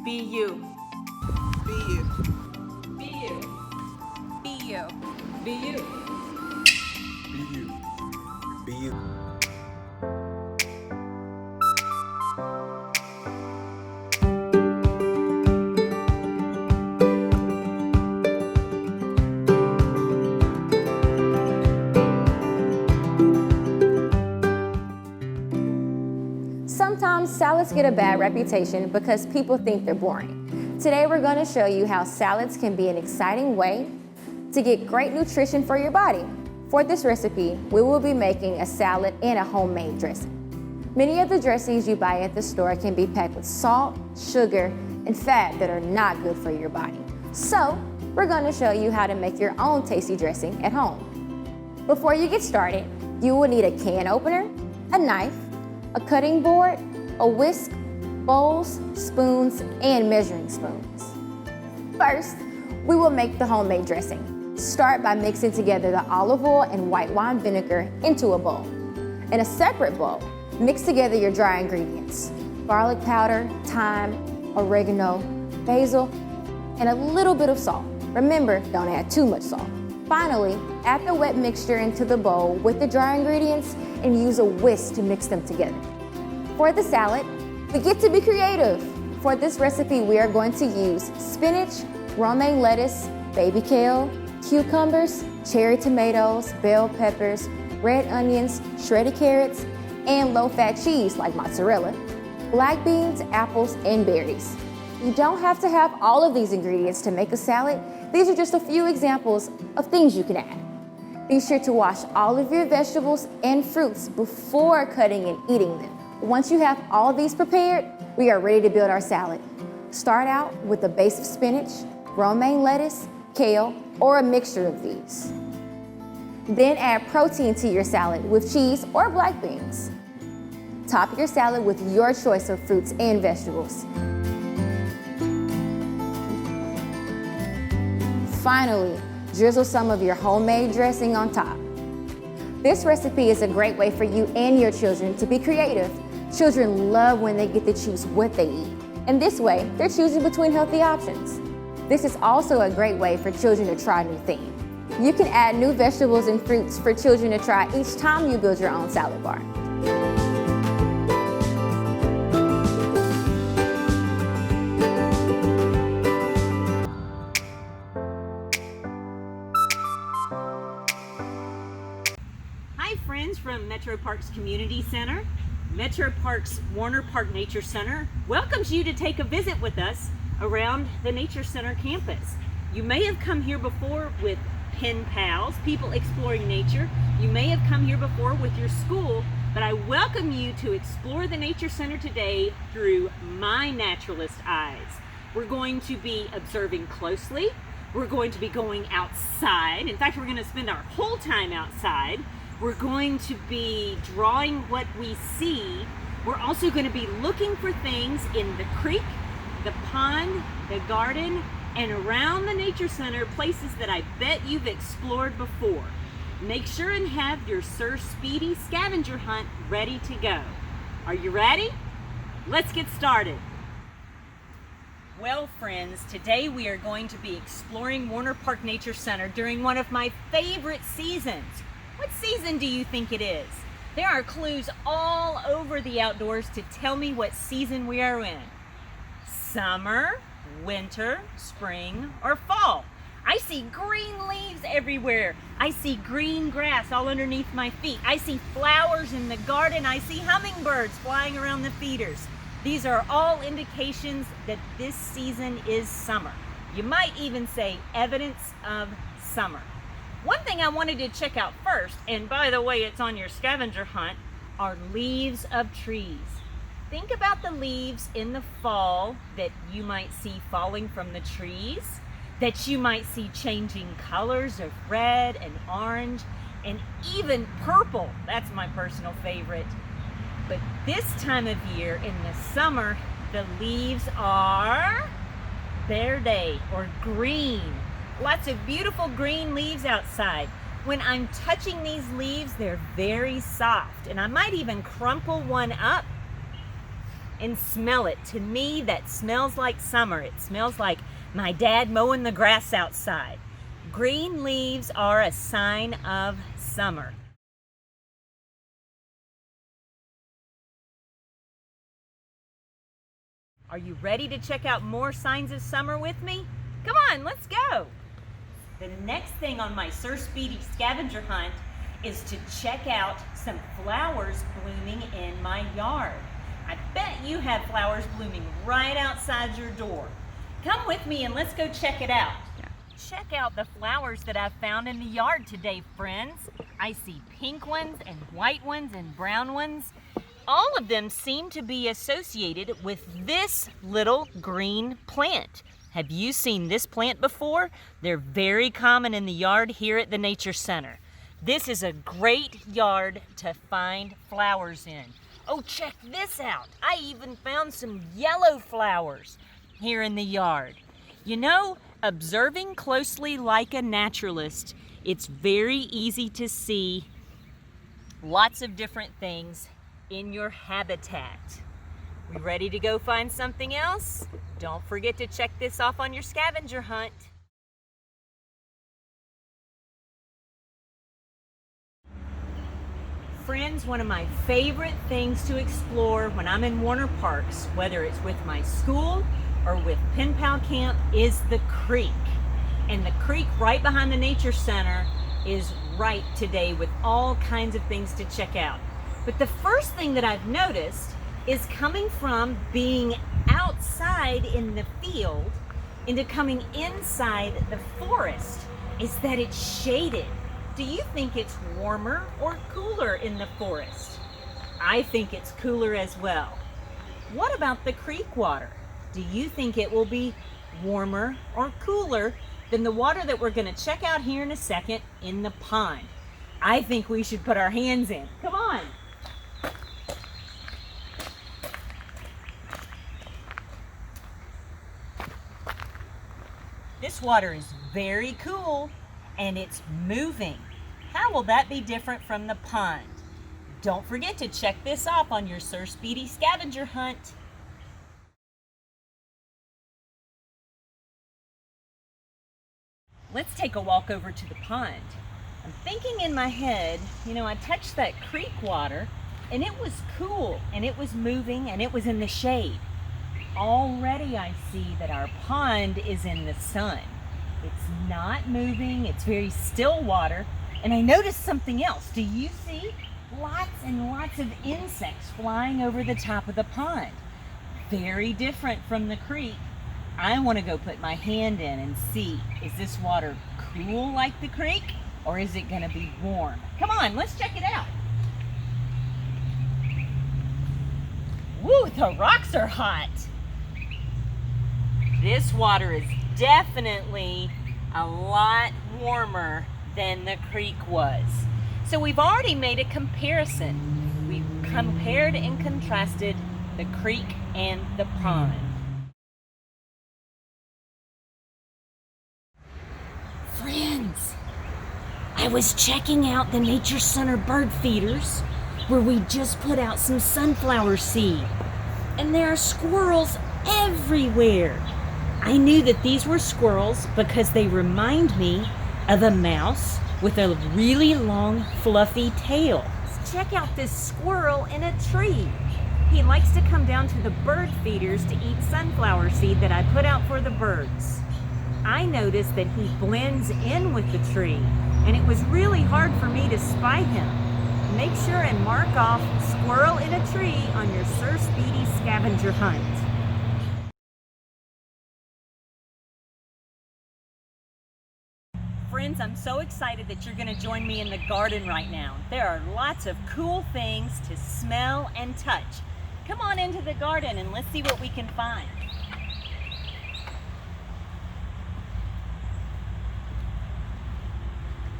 Be you. Be you. Be you. Be you. Be you. Be you. Be you. Sometimes salads get a bad reputation because people think they're boring. Today we're going to show you how salads can be an exciting way to get great nutrition for your body. For this recipe, we will be making a salad and a homemade dressing. Many of the dressings you buy at the store can be packed with salt, sugar, and fat that are not good for your body. So, we're going to show you how to make your own tasty dressing at home. Before you get started, you will need a can opener, a knife, a cutting board, a whisk, bowls, spoons, and measuring spoons. First, we will make the homemade dressing. Start by mixing together the olive oil and white wine vinegar into a bowl. In a separate bowl, mix together your dry ingredients: garlic powder, thyme, oregano, basil, and a little bit of salt. Remember, don't add too much salt. Finally, add the wet mixture into the bowl with the dry ingredients and use a whisk to mix them together. For the salad, we get to be creative. For this recipe, we are going to use spinach, romaine lettuce, baby kale, cucumbers, cherry tomatoes, bell peppers, red onions, shredded carrots, and low-fat cheese like mozzarella, black beans, apples, and berries. You don't have to have all of these ingredients to make a salad. These are just a few examples of things you can add. Be sure to wash all of your vegetables and fruits before cutting and eating them. Once you have all of these prepared, we are ready to build our salad. Start out with a base of spinach, romaine lettuce, kale, or a mixture of these. Then add protein to your salad with cheese or black beans. Top your salad with your choice of fruits and vegetables. Finally, drizzle some of your homemade dressing on top. This recipe is a great way for you and your children to be creative. Children love when they get to choose what they eat. And this way, they're choosing between healthy options. This is also a great way for children to try new things. You can add new vegetables and fruits for children to try each time you build your own salad bar. Hi friends from Metro Parks Community Center. Metro Parks Warner Park Nature Center welcomes you to take a visit with us around the Nature Center campus. You may have come here before with pen pals, people exploring nature. You may have come here before with your school, but I welcome you to explore the Nature Center today through my naturalist eyes. We're going to be observing closely. We're going to be going outside. In fact, we're going to spend our whole time outside. We're going to be drawing what we see. We're also going to be looking for things in the creek, the pond, the garden, and around the Nature Center, places that I bet you've explored before. Make sure and have your Sir Speedy Scavenger Hunt ready to go. Are you ready? Let's get started. Well, friends, today we are going to be exploring Warner Park Nature Center during one of my favorite seasons. What season do you think it is? There are clues all over the outdoors to tell me what season we are in. Summer, winter, spring, or fall. I see green leaves everywhere. I see green grass all underneath my feet. I see flowers in the garden. I see hummingbirds flying around the feeders. These are all indications that this season is summer. You might even say evidence of summer. One thing I wanted to check out first, and by the way, it's on your scavenger hunt, are leaves of trees. Think about the leaves in the fall that you might see falling from the trees, that you might see changing colors of red and orange, and even purple. That's my personal favorite. But this time of year, in the summer, the leaves are verde or green. Lots of beautiful green leaves outside. When I'm touching these leaves, they're very soft, and I might even crumple one up and smell it. To me, that smells like summer. It smells like my dad mowing the grass outside. Green leaves are a sign of summer. Are you ready to check out more signs of summer with me? Come on, let's go. The next thing on my Sir Speedy scavenger hunt is to check out some flowers blooming in my yard. I bet you have flowers blooming right outside your door. Come with me and let's go check it out. Check out the flowers that I've found in the yard today, friends. I see pink ones and white ones and brown ones. All of them seem to be associated with this little green plant. Have you seen this plant before? They're very common in the yard here at the Nature Center. This is a great yard to find flowers in. Oh, check this out. I even found some yellow flowers here in the yard. You know, observing closely like a naturalist, it's very easy to see lots of different things in your habitat. We ready to go find something else? Don't forget to check this off on your scavenger hunt. Friends, one of my favorite things to explore when I'm in Warner Parks, whether it's with my school or with Pen Pal Camp, is the creek. And the creek right behind the Nature Center is right today with all kinds of things to check out. But the first thing that I've noticed is coming from being outside in the field into coming inside the forest is that it's shaded. Do you think it's warmer or cooler in the forest? I think it's cooler as well. What about the creek water? Do you think it will be warmer or cooler than the water that we're going to check out here in a second in the pond? I think we should put our hands in. Come on. This water is very cool and it's moving. How will that be different from the pond? Don't forget to check this off on your Sir Speedy scavenger hunt. Let's take a walk over to the pond. I'm thinking in my head, you know, I touched that creek water and it was cool and it was moving and it was in the shade. Already I see that our pond is in the sun. It's not moving, it's very still water. And I noticed something else. Do you see? Lots and lots of insects flying over the top of the pond. Very different from the creek. I want to go put my hand in and see, is this water cool like the creek or is it going to be warm? Come on, let's check it out. Woo, the rocks are hot. This water is definitely a lot warmer than the creek was. So we've already made a comparison. We've compared and contrasted the creek and the pond. Friends, I was checking out the Nature Center bird feeders where we just put out some sunflower seed. And there are squirrels everywhere. I knew that these were squirrels because they remind me of a mouse with a really long, fluffy tail. Check out this squirrel in a tree. He likes to come down to the bird feeders to eat sunflower seed that I put out for the birds. I noticed that he blends in with the tree, and it was really hard for me to spy him. Make sure and mark off squirrel in a tree on your Sir Speedy scavenger hunt. Friends, I'm so excited that you're going to join me in the garden right now. There are lots of cool things to smell and touch. Come on into the garden and let's see what we can find.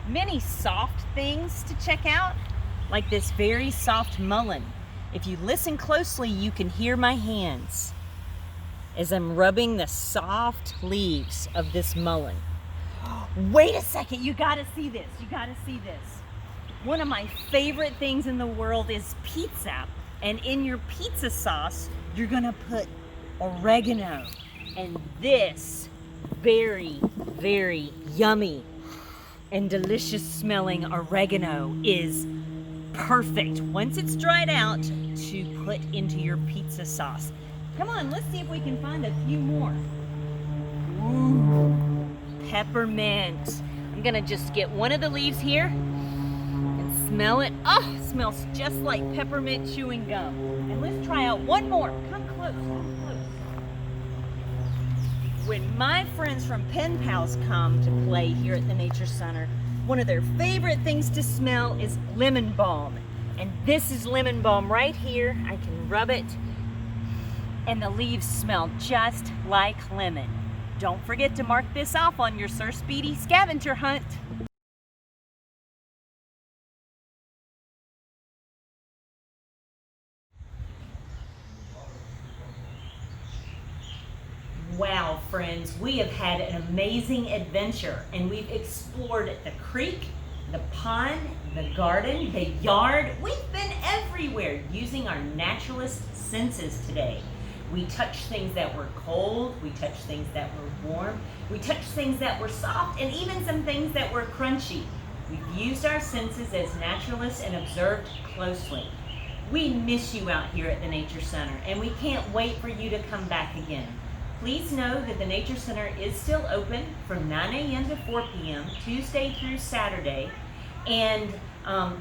Many soft things to check out, like this very soft mullein. If you listen closely, you can hear my hands as I'm rubbing the soft leaves of this mullein. Wait a second, you gotta see this, you gotta see this. One of my favorite things in the world is pizza. And in your pizza sauce, you're gonna put oregano, and this very, very yummy and delicious smelling oregano is perfect once it's dried out to put into your pizza sauce. Come on, let's see if we can find a few more. Ooh, peppermint. I'm gonna just get one of the leaves here and smell it. Oh, it smells just like peppermint chewing gum. And let's try out one more. Come close, come close. When my friends from Pen Pals come to play here at the Nature Center, one of their favorite things to smell is lemon balm. And this is lemon balm right here. I can rub it, and the leaves smell just like lemon. Don't forget to mark this off on your Sir Speedy scavenger hunt. Wow, friends, we have had an amazing adventure, and we've explored the creek, the pond, the garden, the yard. We've been everywhere using our naturalist senses today. We touched things that were cold, we touched things that were warm, we touched things that were soft, and even some things that were crunchy. We've used our senses as naturalists and observed closely. We miss you out here at the Nature Center, and we can't wait for you to come back again. Please know that the Nature Center is still open from 9 a.m. to 4 p.m. Tuesday through Saturday. And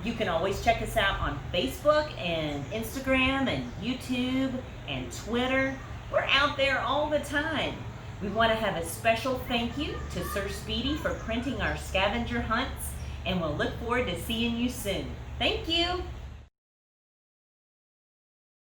you can always check us out on Facebook and Instagram and YouTube and Twitter. We're out there all the time. We want to have a special thank you to Sir Speedy for printing our scavenger hunts, and we'll look forward to seeing you soon. Thank you.